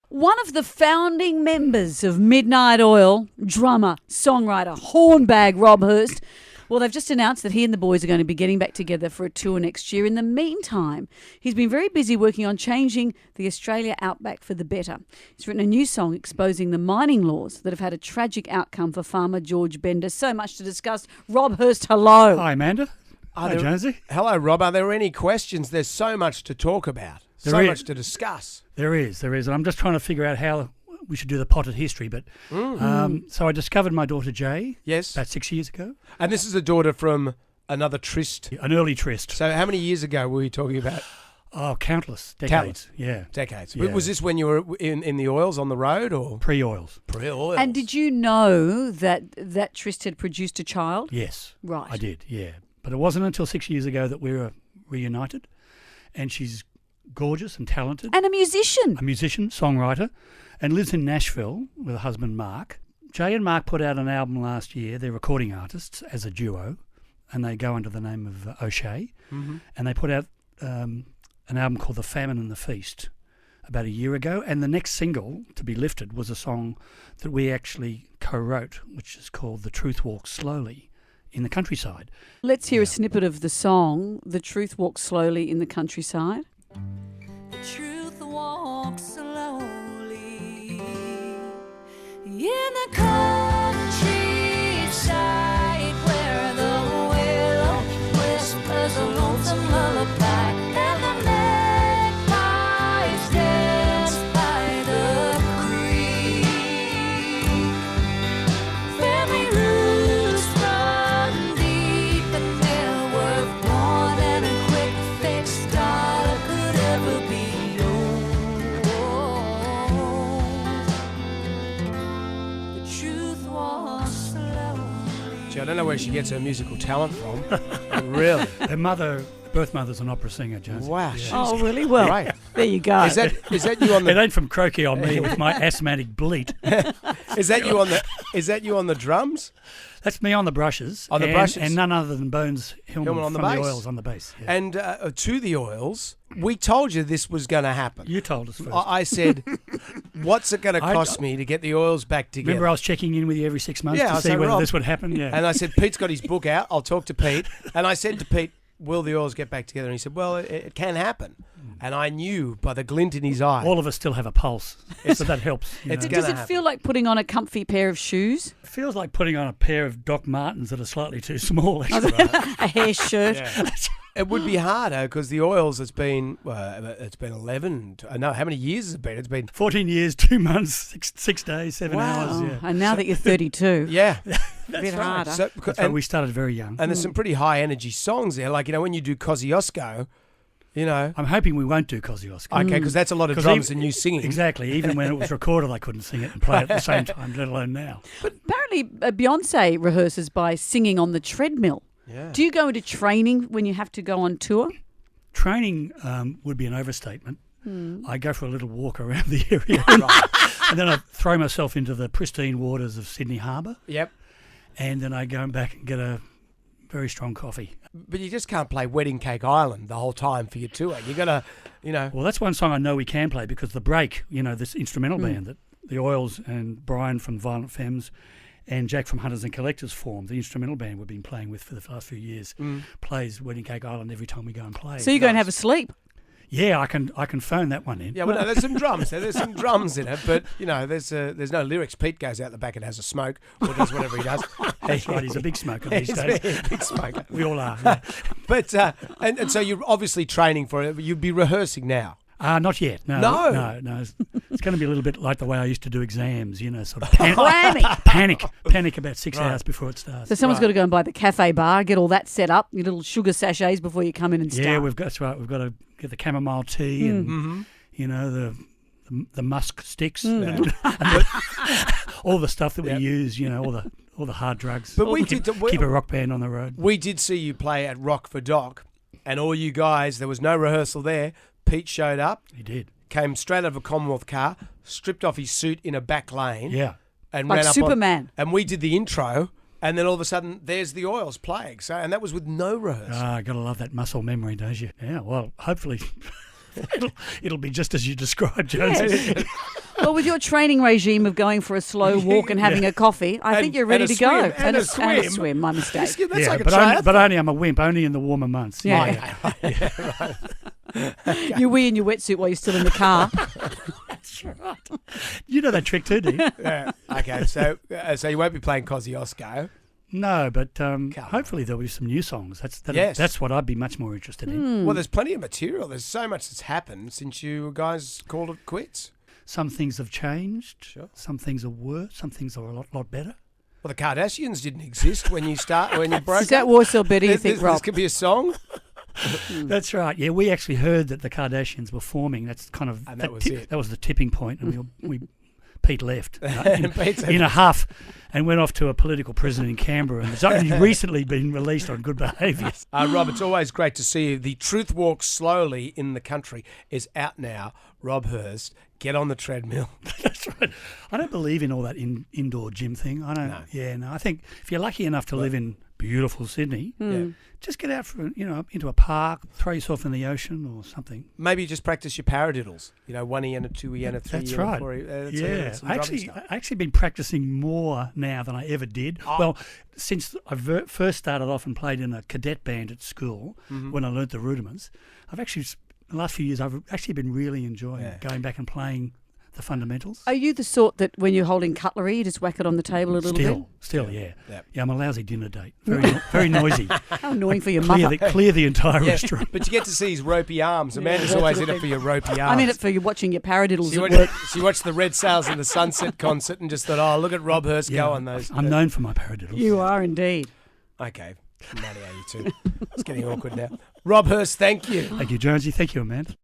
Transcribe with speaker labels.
Speaker 1: One of the founding members of Midnight Oil, drummer, songwriter, hornbag Rob Hirst, well, they've just announced that he and the boys are going to be getting back together for a tour next year. In the meantime, he's been very busy working on changing the Australia outback for the better. He's written a new song exposing the mining laws that have had a tragic outcome for farmer George Bender. So much to discuss. Rob Hirst, hello.
Speaker 2: Hi, Amanda. Hi, Jonesy.
Speaker 3: Hello, Rob. Are there any questions? There's so much to talk about. Much to discuss.
Speaker 2: There is. And I'm just trying to figure out how we should do the potted history. But so I discovered my daughter Jay about 6 years ago.
Speaker 3: And this is a daughter from another tryst.
Speaker 2: An early tryst.
Speaker 3: So how many years ago were you talking about?
Speaker 2: Oh, countless. Decades. Yeah.
Speaker 3: Decades.
Speaker 2: Yeah.
Speaker 3: Was this when you were in the oils on the road or?
Speaker 2: Pre-oils.
Speaker 3: Pre-oils.
Speaker 1: And did you know that tryst had produced a child?
Speaker 2: Yes.
Speaker 1: Right.
Speaker 2: I did, yeah. But it wasn't until 6 years ago that we were reunited. And she's gorgeous and talented.
Speaker 1: And a musician.
Speaker 2: A musician, songwriter, and lives in Nashville with her husband Mark. Jay and Mark put out an album last year. They're recording artists as a duo, and they go under the name of O'Shea. Mm-hmm. And they put out an album called The Famine and the Feast about a year ago. And the next single to be lifted was a song that we actually co-wrote, which is called The Truth Walks Slowly in the Countryside.
Speaker 1: Let's hear a snippet of the song, The Truth Walks Slowly in the Countryside.
Speaker 4: The truth walks slowly in the countryside where the willow whispers a lonesome lullaby and the magpies dance by the creek. Family roots run deep and they're worth more than a quick fix dollar could ever be.
Speaker 3: I don't know where she gets her musical talent from. Really?
Speaker 2: Her birth mother's an opera singer, Jonesy.
Speaker 3: Wow.
Speaker 2: Yeah.
Speaker 1: Oh, really? Well,
Speaker 3: Right.
Speaker 1: there you go.
Speaker 3: Is that you on
Speaker 2: It
Speaker 3: the?
Speaker 2: ain't from croaky on me with my asthmatic bleat.
Speaker 3: Is that you on the drums?
Speaker 2: That's me on the brushes.
Speaker 3: On the brushes.
Speaker 2: And none other than Bones Hillman
Speaker 3: on the
Speaker 2: from
Speaker 3: bass.
Speaker 2: the Oils on the bass. Yeah.
Speaker 3: And to the oils, we told you this was going to happen.
Speaker 2: You told us first.
Speaker 3: I said, what's it going to cost me to get the oils back together?
Speaker 2: Remember I was checking in with you every 6 months
Speaker 3: Yeah, I
Speaker 2: to see
Speaker 3: said,
Speaker 2: whether
Speaker 3: Rob.
Speaker 2: this would happen? Yeah.
Speaker 3: And I said, Pete's got his book out. I'll talk to Pete. And I said to Pete, will the oils get back together? And he said, well, it can happen. And I knew by the glint in his eye.
Speaker 2: All of us still have a pulse, so that helps.
Speaker 3: It's
Speaker 2: know.
Speaker 3: gonna
Speaker 1: Does it
Speaker 3: happen.
Speaker 1: feel like putting on a comfy pair of shoes?
Speaker 2: It feels like putting on a pair of Doc Martens that are slightly too small. Actually.
Speaker 1: A hair shirt?
Speaker 3: Yeah. It would be harder because the oils, it's been 11. I know. How many years has it been? It's been
Speaker 2: 14 years, 2 months, six days, 7 hours.
Speaker 1: Oh,
Speaker 2: Yeah.
Speaker 1: and now that you're 32,
Speaker 3: yeah.
Speaker 1: a bit harder.
Speaker 3: So,
Speaker 2: That's right, we started very young.
Speaker 3: and there's some pretty high energy songs there. Like, when you do Kosciuszko,
Speaker 2: I'm hoping we won't do Kosciuszko.
Speaker 3: Okay, because that's a lot of
Speaker 2: 'Cause
Speaker 3: drums
Speaker 2: even-
Speaker 3: and you singing.
Speaker 2: Exactly. Even when it was recorded, I couldn't sing it and play it at the same time, let alone now.
Speaker 1: But apparently Beyonce rehearses by singing on the treadmill.
Speaker 3: Yeah.
Speaker 1: Do you go into training when you have to go on tour?
Speaker 2: Training would be an overstatement. I go for a little walk around the area and then I throw myself into the pristine waters of Sydney Harbour,
Speaker 3: Yep.
Speaker 2: and then I go back and get a very strong coffee.
Speaker 3: But you just can't play Wedding Cake Island the whole time for your tour. You got to,
Speaker 2: Well, that's one song I know we can play because The Break, this instrumental band that the Oils and Brian from Violent Femmes and Jack from Hunters and Collectors formed, the instrumental band we've been playing with for the last few years, plays Wedding Cake Island every time we go and play.
Speaker 1: So you go and have a sleep?
Speaker 2: Yeah, I can phone that one in.
Speaker 3: Yeah, well, no, there's some drums. There's some drums in it, but there's no lyrics. Pete goes out the back and has a smoke or does whatever he does.
Speaker 2: That's right, he's a big smoker these
Speaker 3: He's
Speaker 2: days.
Speaker 3: a big smoker.
Speaker 2: We all are. Yeah.
Speaker 3: But and so you're obviously training for it. You'd be rehearsing now.
Speaker 2: Not yet. No.
Speaker 3: No?
Speaker 2: It's going to be a little bit like the way I used to do exams, sort of panic about 6 hours before it starts.
Speaker 1: So someone's got to go and buy the cafe bar, get all that set up, your little sugar sachets before you come in and start.
Speaker 2: Yeah, that's right. We've got to get the chamomile tea and the musk sticks and all the stuff that we use. All the hard drugs.
Speaker 3: But
Speaker 2: keep a rock band on the road.
Speaker 3: We did see you play at Rock for Doc, and all you guys. There was no rehearsal there. Pete showed up.
Speaker 2: He did.
Speaker 3: Came straight out of a Commonwealth car, stripped off his suit in a back lane.
Speaker 2: Yeah.
Speaker 3: And
Speaker 1: Like
Speaker 3: ran up
Speaker 1: Superman.
Speaker 3: and we did the intro, and then all of a sudden, there's the Oils playing. So, and that was with no rehearsal.
Speaker 2: Gotta love that muscle memory, don't you? Yeah. Well, hopefully, it'll be just as you described, Jonesy.
Speaker 1: Well, with your training regime of going for a slow walk and having a coffee, I think you're ready
Speaker 3: and a
Speaker 1: to go.
Speaker 3: swim, and a swim.
Speaker 1: And a swim, my mistake.
Speaker 3: That's like a
Speaker 2: but,
Speaker 3: triathlon.
Speaker 2: but only I'm a wimp, only in the warmer months.
Speaker 1: Yeah. You wee in your wetsuit while you're still in the car.
Speaker 2: That's right. You know that trick too, do you?
Speaker 3: Yeah. Okay, so you won't be playing Kosciuszko.
Speaker 2: No, but hopefully there'll be some new songs.
Speaker 3: Yes.
Speaker 2: That's what I'd be much more interested in.
Speaker 3: Well, there's plenty of material. There's so much that's happened since you guys called it quits.
Speaker 2: Some things have changed.
Speaker 3: Sure.
Speaker 2: Some things are worse. Some things are a lot better.
Speaker 3: Well, the Kardashians didn't exist when you broke
Speaker 1: Is that
Speaker 3: up.
Speaker 1: worse or better, you think,
Speaker 3: This
Speaker 1: Rob?
Speaker 3: could be a song.
Speaker 2: That's right. Yeah, we actually heard that the Kardashians were forming. That's kind of
Speaker 3: And that was it.
Speaker 2: That was the tipping point, and Pete left
Speaker 3: Pete said-
Speaker 2: in a huff and went off to a political prison in Canberra, and it's only recently been released on good behaviour.
Speaker 3: Rob, it's always great to see you. The Truth Walk Slowly in the Country is out now. Rob Hirst, get on the treadmill.
Speaker 2: That's right. I don't believe in all that indoor gym thing. I don't.
Speaker 3: No.
Speaker 2: Yeah, no. I think if you're lucky enough to live in beautiful Sydney,
Speaker 3: Yeah.
Speaker 2: just get out for into a park, throw yourself in the ocean or something.
Speaker 3: Maybe just practice your paradiddles. 1 and a 2 and a 3
Speaker 2: That's
Speaker 3: and a
Speaker 2: right.
Speaker 3: 4.
Speaker 2: Yeah,
Speaker 3: some
Speaker 2: I
Speaker 3: drumming stuff.
Speaker 2: actually been practicing more now than I ever did.
Speaker 3: Oh.
Speaker 2: Well, since I first started off and played in a cadet band at school when I learnt the rudiments, the last few years I've actually been really enjoying going back and playing the fundamentals.
Speaker 1: Are you the sort that when you're holding cutlery, you just whack it on the table a little bit?
Speaker 2: Still, yeah.
Speaker 3: Yep.
Speaker 2: Yeah, I'm a lousy dinner date. Very noisy.
Speaker 1: How annoying for your mother.
Speaker 2: Clear the entire
Speaker 3: Yeah,
Speaker 2: restaurant.
Speaker 3: but you get to see his ropey arms. Amanda's always in it for your ropey arms.
Speaker 1: I'm in it for you watching your paradiddles
Speaker 3: She
Speaker 1: at work.
Speaker 3: watched the Red Sails in the Sunset concert and just thought, oh, look at Rob Hirst go on those.
Speaker 2: I'm known for my paradiddles.
Speaker 1: You are indeed.
Speaker 3: Okay. Money, are you too? It's getting awkward now. Rob Hirst, thank you.
Speaker 2: Thank you, Jonesy. Thank you, Amanda.